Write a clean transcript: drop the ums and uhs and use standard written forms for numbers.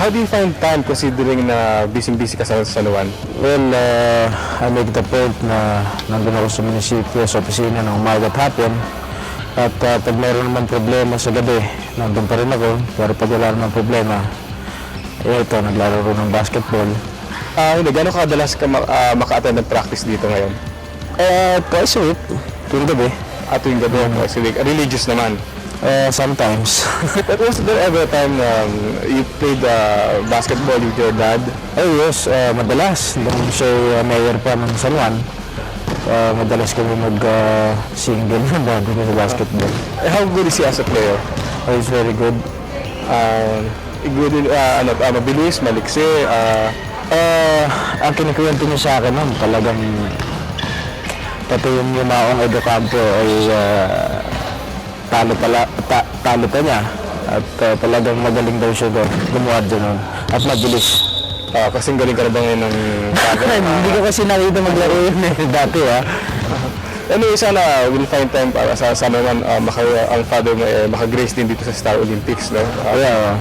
How do you find time considering na busy-busy ka sa San Juan? Well, I make the point na nandun ako sa munisipyo, sa opisina ng umaga at hapon. At pag mayroon naman problema sa gabi, nandun pa rin ako. Pero pag wala naman problema, ito, naglaro ng basketball. Hindi, gano'n kadalas ka maka-attend ng practice dito ngayon? Twice a week, tuwing gabi. At tuwing gabi, twice a week. Religious naman. Sometimes. But was there ever a time you played basketball with your dad? Oh yes, madalas. Nung siya mayor pa ng San Juan, madalas kami mag-single bago sa basketball. How good is he as a player? Oh, he's very good. Mabilis, maliksi. Ang kinikwento niya sa akin nun, talagang pati yung yumaong Edo Campo ay talo pa niya. At talagang magaling daw siya doon, gumawa doon. At mabilis. Kasing galing ka na ba ngayon ng Hindi ko kasi nakita maglaro yun dati Anyway, sana we'll find time para sa naman ang father mo makagrace din dito sa Star Olympics, no? Yeah.